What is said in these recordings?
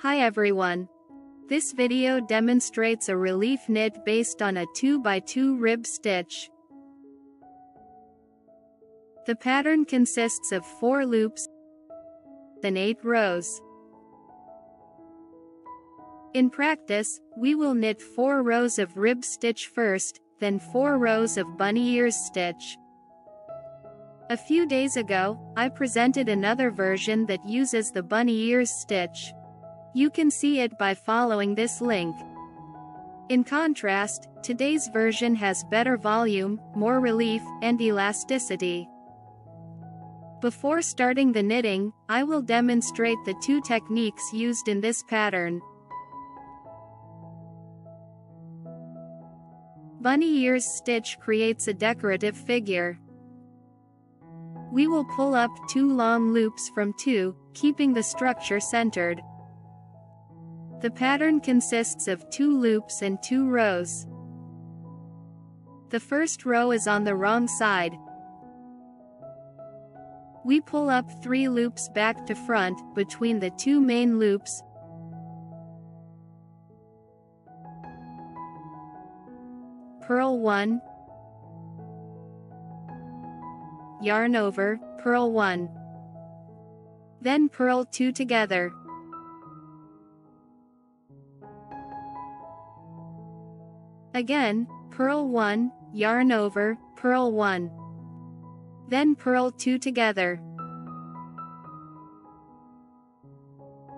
Hi everyone. This video demonstrates a relief knit based on a 2x2 rib stitch. The pattern consists of 4 loops and 8 rows. In practice, we will knit 4 rows of rib stitch first, then 4 rows of bunny ears stitch. A few days ago, I presented another version that uses the bunny ears stitch. You can see it by following this link. In contrast, today's version has better volume, more relief, and elasticity. Before starting the knitting, I will demonstrate the 2 techniques used in this pattern. Bunny ears stitch creates a decorative figure. We will pull up 2 long loops from 2, keeping the structure centered. The pattern consists of 2 loops and 2 rows. The first row is on the wrong side. We pull up 3 loops back to front, between the 2 main loops. Purl 1. Yarn over, purl 1. Then purl 2 together. Again, purl 1, yarn over, purl 1. Then purl 2 together.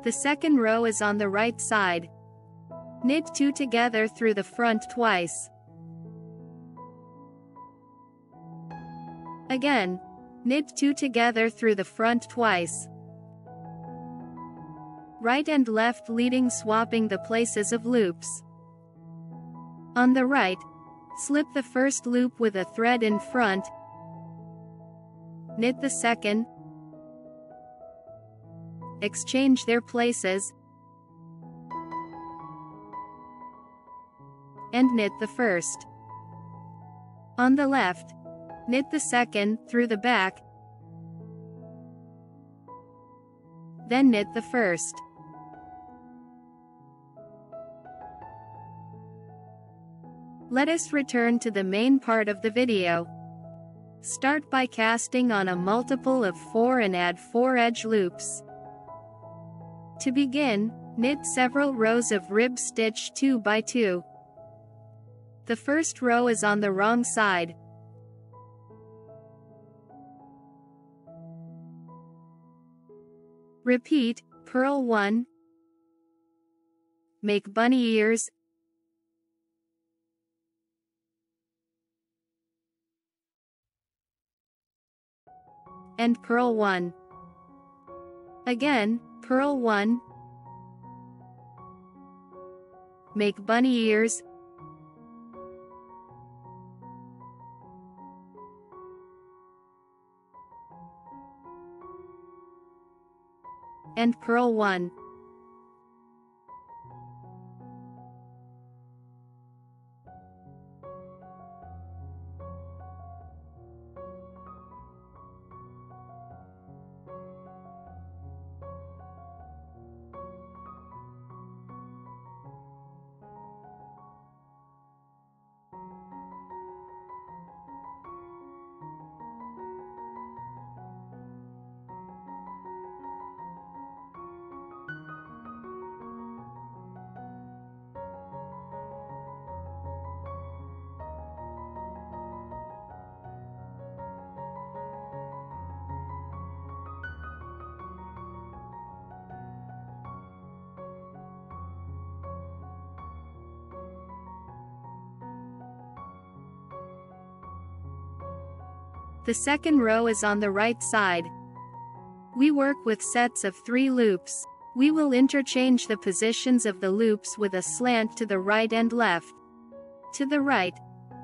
The second row is on the right side. Knit 2 together through the front twice. Again, knit 2 together through the front twice. Right and left leading, swapping the places of loops. On the right, slip the first loop with a thread in front, knit the second, exchange their places, and knit the first. On the left, knit the second through the back, then knit the first. Let us return to the main part of the video. Start by casting on a multiple of 4 and add 4 edge loops. To begin, knit several rows of rib stitch 2x2. The first row is on the wrong side. Repeat, purl 1. Make bunny ears. And purl 1. Again, purl 1. Make bunny ears. And purl 1. The second row is on the right side. We work with sets of 3 loops. We will interchange the positions of the loops with a slant to the right and left. To the right,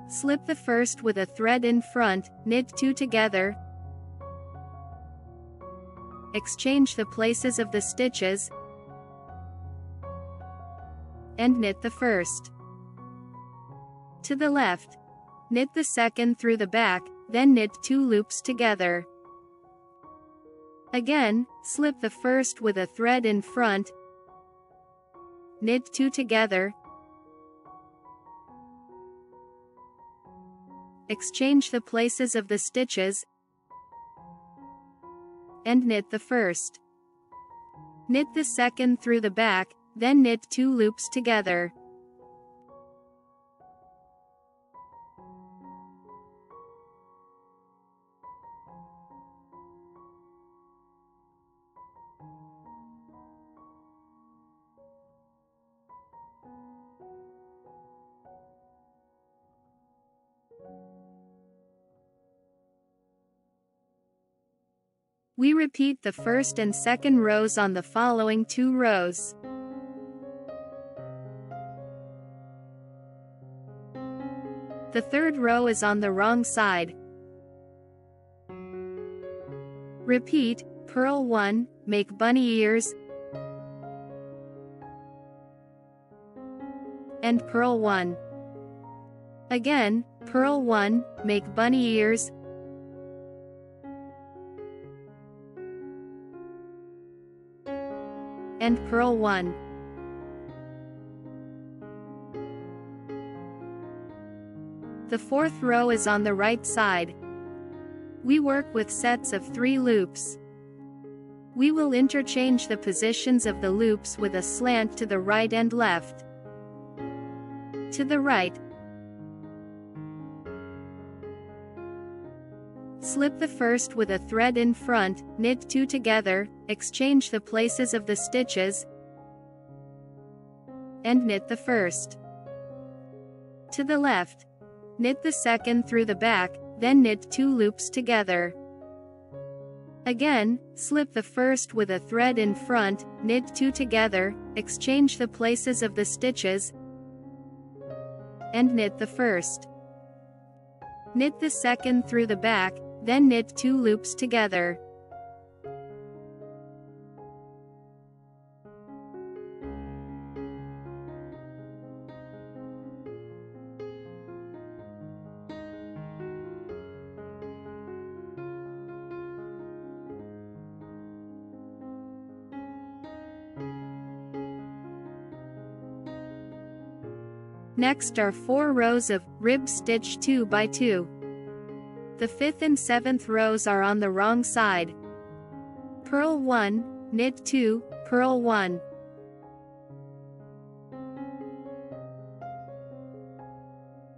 slip the first with a thread in front, knit 2 together. Exchange the places of the stitches, and knit the first. To the left, knit the second through the back, then knit 2 loops together. Again, slip the first with a thread in front, knit 2 together, exchange the places of the stitches, and knit the first. Knit the second through the back, then knit 2 loops together. We repeat the first and second rows on the following 2 rows. The third row is on the wrong side. Repeat, purl 1, make bunny ears, and purl 1. Again, purl 1, make bunny ears, and purl 1. The fourth row is on the right side. We work with sets of 3 loops. We will interchange the positions of the loops with a slant to the right and left. To the right. Slip the first with a thread in front, knit 2 together, exchange the places of the stitches, and knit the first. To the left. Knit the second through the back, then knit 2 loops together. Again, slip the first with a thread in front, knit 2 together, exchange the places of the stitches, and knit the first. Knit the second through the back, then knit 2 loops together. Next are 4 rows of rib stitch 2 by 2. The 5th and 7th rows are on the wrong side. Purl 1, knit 2, purl 1.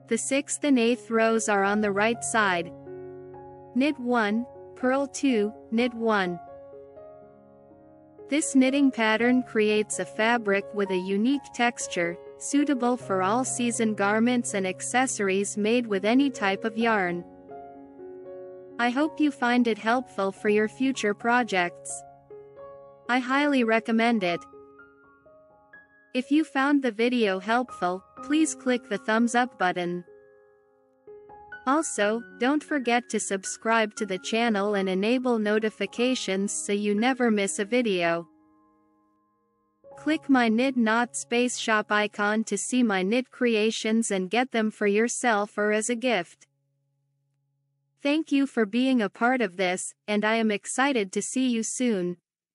The 6th and 8th rows are on the right side. Knit 1, purl 2, knit 1. This knitting pattern creates a fabric with a unique texture, suitable for all-season garments and accessories made with any type of yarn. I hope you find it helpful for your future projects. I highly recommend it. If you found the video helpful, please click the thumbs up button. Also, don't forget to subscribe to the channel and enable notifications so you never miss a video. Click my Knit Knot Space Shop icon to see my knit creations and get them for yourself or as a gift. Thank you for being a part of this, and I am excited to see you soon.